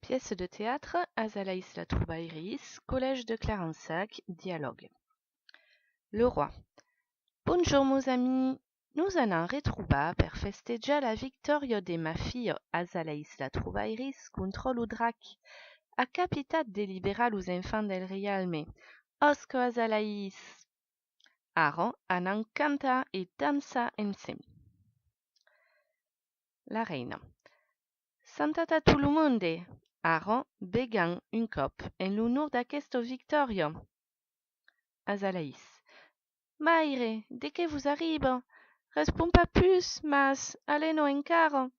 Pièce de théâtre, Azalaïs la Troubaïris, Collège de Clarensac, dialogue. Le roi. Bonjour, meus amis. Nous allons retroubar per festejar la victòria de ma fille Azalaïs la Troubaïris contra l'Udrac. A capitat de liberar los enfants del realme. Osco Azalaïs. Ara anem cantar et dansar ensemble. La reina. Santat a tout le monde. Ara began un cop en l'honor d'aquesta victòria. Azalaïs. Maire, de què vous arriba? Respon pas plus, mas allez-no encara.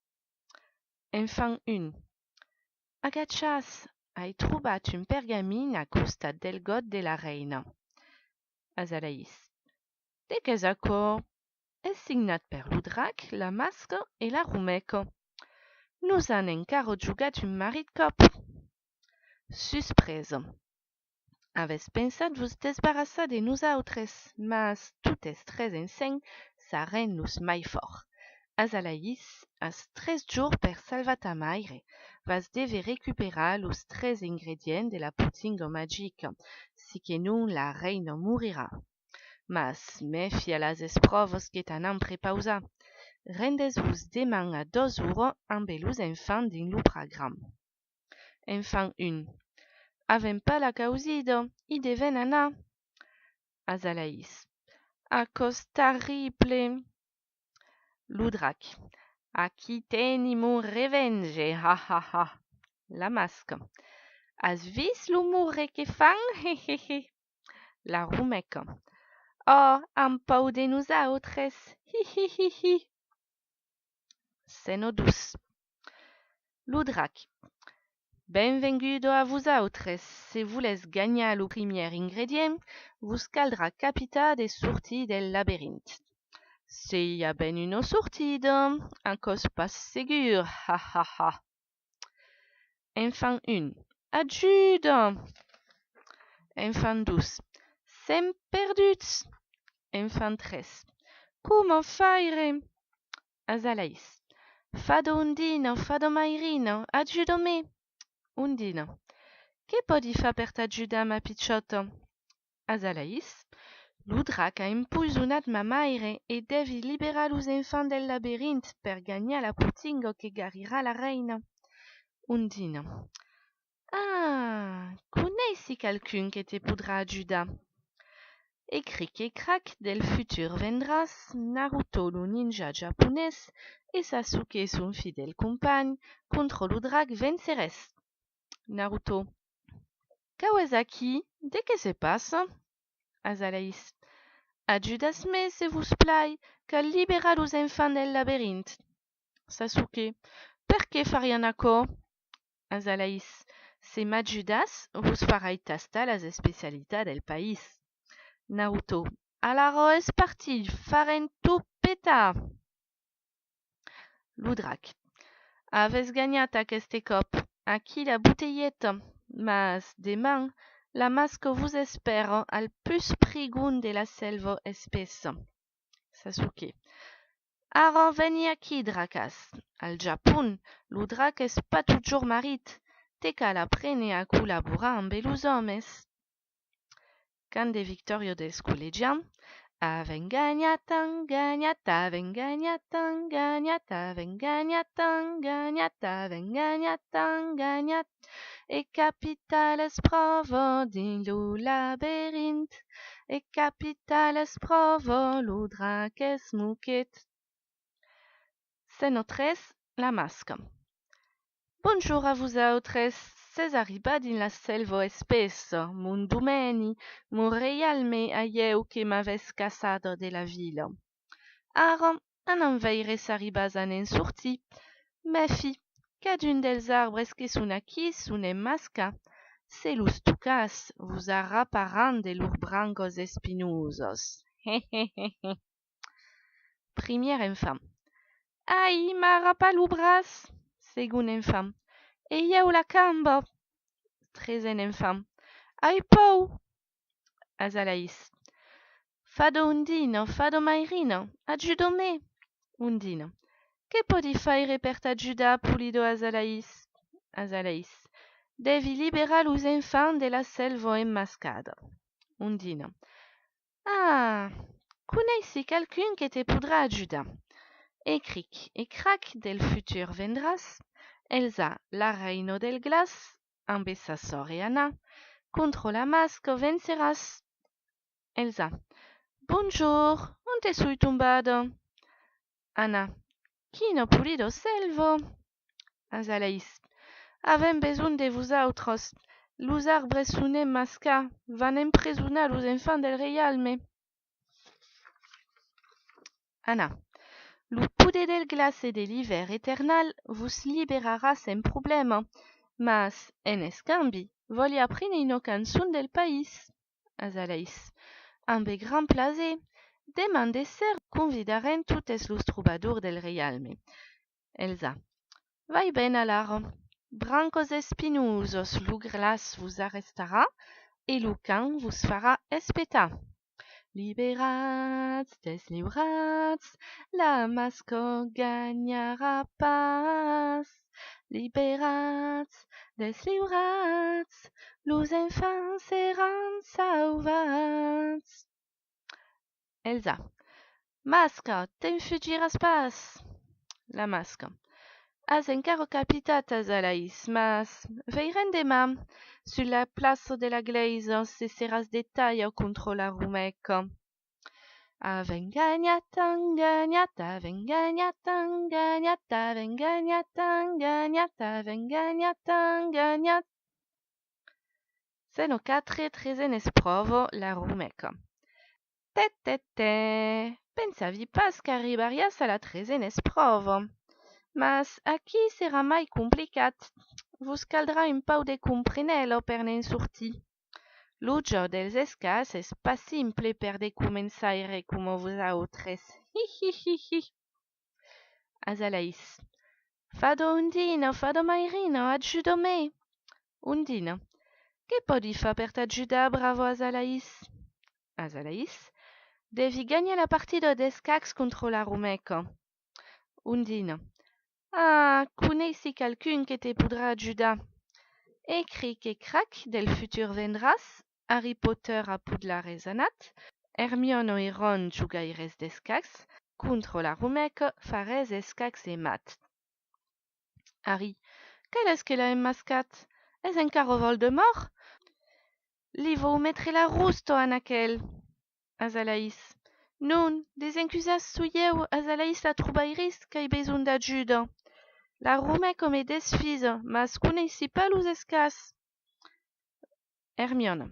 Enfant 1. Agachas, hai trobat un pergamin a costat del got de la reina. Azalaïs. De qu'és acord? És signat per l'Udrac, la Masca e la Rumeca. Nous han encara jugat un marit cop. Suspresa. Aves pensat vos desbarassar de nosaltres, mas tot és tres enseny, sarem-nos mai fort. Azalaïs, has 3 jours per salvar ta maire. Vas dever recuperar los 3 ingredients de la putinga magica, si que non la reina morirà. Mas mefia las esproves que t'anam prepausar. Rendes-vos deman a 2 ures amb los enfants din lo program. Enfant 1. Avem pas la causida, i deven anar. Azalaïs. A cos terrible. L'Udrac. Aquí tenim un revenge, ha ha ha. La Masca. Has vist l'humor que fan? Hehehe. La Rumeca. Oh, am pau de nosaltres, hihihihi. Seno dus. L'Udrac. Benvingudo a vosaltres. Si voulez gagnar lo primer ingredient, vos caldrà capitar de sortir del labirint. Si hi ha ben una sortida, encos pas segur, ha ha ha. Enfant 1. Ajuda! Enfant 2. Sem perduts! Enfant 3. Comment faire? Azalaïs. Fado Undina, fado Mairina, ajuda-me! Undina. Què podi far per t'ajudar, ma pitxota? Azalaïs. L'Udrac ha empoisonat ma maire e devi liberar los enfants del labirint per gagnar la putinga que guarirà la reina. Undina. Ah, coneixi quelqu'un que te podrà ajudar. E cric e crac del futur vendràs, Naruto lo ninja japonès e Sasuke son fidèle compagn contra l'Udrac vencerès. Naruto. Kawasaki, de què se passa? Azalaïs. Ajudas-me, se vos plai, cal liberar los enfants del labirint. Sasuke. Per què farien acord? Azalaïs. Se m'ajudas, vos farai tastar las especialitats del país. Naruto. Alaro és parti, farem tot petar. L'Udrac. Aves guanyat aquest cop. Aquí la botelleta. Mas demà, la Masca vos espera al plus prigon de la selva espessa. Sasuke. Ara veni aquí, Dracas. Al Japon, l'Udrac és pas toujours marit. Te cal aprendre a col·laborar amb els homes. Cant de victòria dels col·legians. Avem guanyat, enganyat, avem guanyat, enganyat, avem guanyat, enganyat, avem guanyat, enganyat. E capital es prova dins lo labirint. E capital es prova, l'Udrac és moquet. Seno 3, la Masca. Bonjour a vosaltres. Ses arribat din la selva espessa, mon domeni, mon realme aieu que m'aves cassada de la vila. Ara, anam veire s'arribas an en sortir. Mefi, cadun dels arbres que son aquí son en Masca. Se los tocas, vos arraparan de lor brancos espinosos. Hehehehe. Premier enfant. Ai, m'arrapa lo braç. Segon enfant. Eieu la camba. Trezen enfant. Ai, pou. Azalaïs. Fado Undina, fado Mairina, ajuda-me. Undina. Què podi faire per t'ajudar, pulido Azalaïs? Azalaïs. devi libérer los enfants de la selva enmascada. Undina. Ah, connais-tu quelqu'un qui te pourra aider? Et cric et crac del futur vendràs, Elsa, la reina del glace, amb sa sort et Anna, contre la masque venceràs. Elsa. Bonjour, onde sui tombada? Anna. Quino pulido selvo. Azalaïs. Avem besoin de vous autres. Los arbres sunt masca, van empresonar los enfants del realme. Anna. Lo poder del glace de l'hiver éternel vous libérera sans problème, mas, en escambi, volia prendre une cançon del país. Azalaïs. Amb grand plaisir, demà ser convidarem totes los trobadors del realme. Elsa. Vai ben alar. Brancos espinosos, lo glaç vos arrestarà e lo can vos farà espetar. Liberats, deslliurats, la masca guanyarà pas. Liberats, deslliurats, los enfants seran salvats. Elsa. Masca, te'n fugiràs pas. La masca. Has encara capitat, Azalaïs, mas veirem demà. Sur la place de la Gleise cesseràs de taille contre la Rumeca. Avem guanyat, enganyat, avem guanyat, enganyat, avem guanyat, enganyat, avem guanyat, enganyat. Se no quatre trezenes provo la Rumeca. Te, pensavi pas qu'arribarias a la trezenes provo. Mas aquí serà mai complicat. Vos caldrà un pau de comprenelo per n'en sortir. Lo joc dels escars és pas simple per de començaire com vosaltres. Hihihihi. Azalaïs. Fado Undina, fado Mairina, ajuda-me. Undina. Che podi fa per t'ajudar, bravo Azalaïs? Azalaïs. Devi gagner la partida d'escacs contre la Rumeca. Undina. Ah, connais-tu quelqu'un qui te pourra aider? Et cric et crac del futur vendràs, Harry Potter a Poudlard et Zanat, Hermione et Ron jugaires d'escacs, contre la Rumeca farès escacs et mat. Harry. Quel est-ce qu'elle a emmascat? És encara Voldemort? Li vau mettre la rusto en aquel. Azalaïs. Non, desencusas suieu, Azalaïs la trobairis qu'ai besoin d'ajuda. La Rumeca me desfisa, mas connaissi pas los escars. Hermione.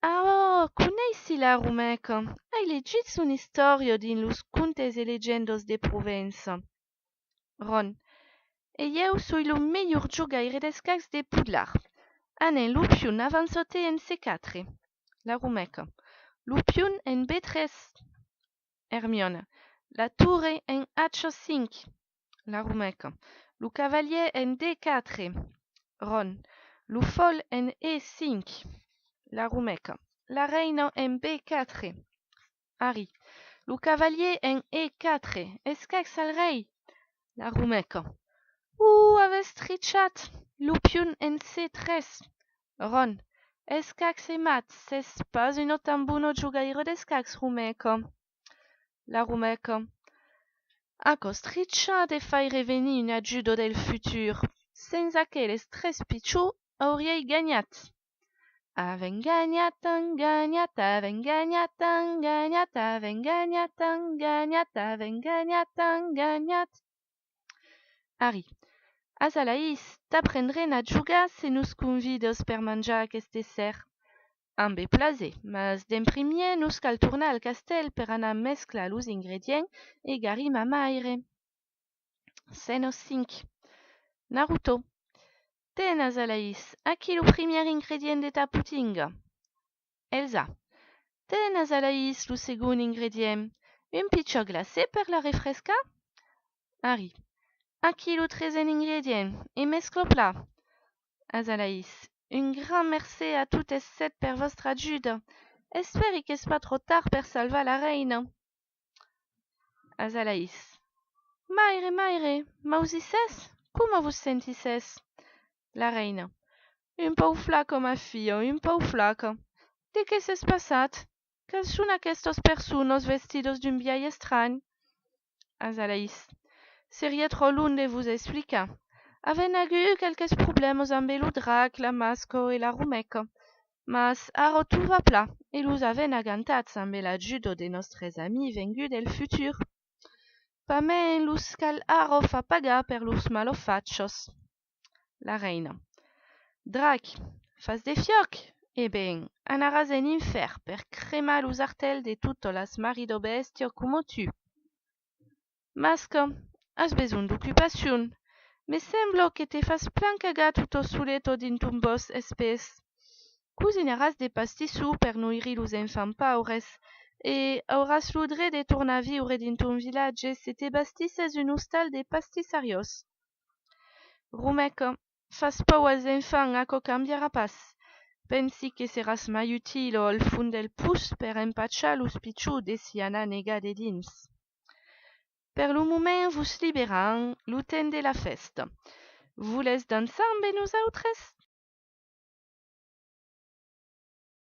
Ah, connaissi la Rumeca. Hai legit son historia din los contes e legendos de Provença. Ron. E eu soi lo meilleur jogaire d'escacs de Poudlard. Anem lupiun avançote en C4. La Rumeca. Lupiun en B3. Hermione. La tour en H5. La Rumeca. Lo cavalier en D4. Ron. Lo fol en E5. La Rumeca. La reina en B4. Harry. Lo cavalier en E4. Escacs al rei. La Rumeca. Aves trichat. Lo pion en C3. Ron. Escacs e mat. Ses pas un tan buono jogaire d'escacs, Rumeca. La Rumeca. Acos trichat e fai revenir un ajudo del futur. Senza aqueles tres picciu auriei gagnat. Avem guanyat, enganyat, avem guanyat, enganyat, avem guanyat, enganyat, avem guanyat, enganyat. Harry. Azalaïs, t'apprendrem a jugar se nos convides per menjar aquest dessert. Amb plaser, mas d'en primer nos cal tornar al castell per anar mesclar los ingredients e garim a maire. Scena 5. Naruto. Ten, Azalaïs, aquí lo primer ingredient de ta putinga. Elsa. Ten, Azalaïs, lo segon ingredient. Un pitcher glacé per la refrescar? Harry. Aquí lo trezen ingredient. E mesclo plat. Azalaïs. Un grand merci a toutes set per vostra ajuda. Esperi qu'es pas trop tard per salvar la reina. Azalaïs. Maire, mausices? Como vos sentisses? La reina. Un peu flaco, ma fille, un peu flaco. De què s'és passat? Quels són aquestos persones vestidos d'un viatge estrany? Azalaïs. Seria trop long de vous explicar. Havent hagut quelques problemes amb el drac, la masco e la rumeca. Mas ara tot va pla, e los havent agantats amb l'ajuda de nostres amis venguts del futur. Pament los cal ara fa pagar per los malofachos. La reina. Drac, fas de fioc? E ben, anaràs en infern per cremar los artels de totes las marido bestio como tu. Masca, has besoin d'ocupació. Me sembla que te fas plan cagar tutto soleto din ton bosc espès. Cosinaràs de pastissous per nourrir los enfants paures, e auràs lo dret de tornar a viure din ton vilatge se te bastisses un hostal de pastissarios. Rumeca, fas pau als enfants aquò canviarà pas. Pensi que seràs mai util al fund del pus per empatchar los pitjors de siana nega de dins. Per lo moment vos liberam lo temps de la festa. Voulez dansar amb nosaltres?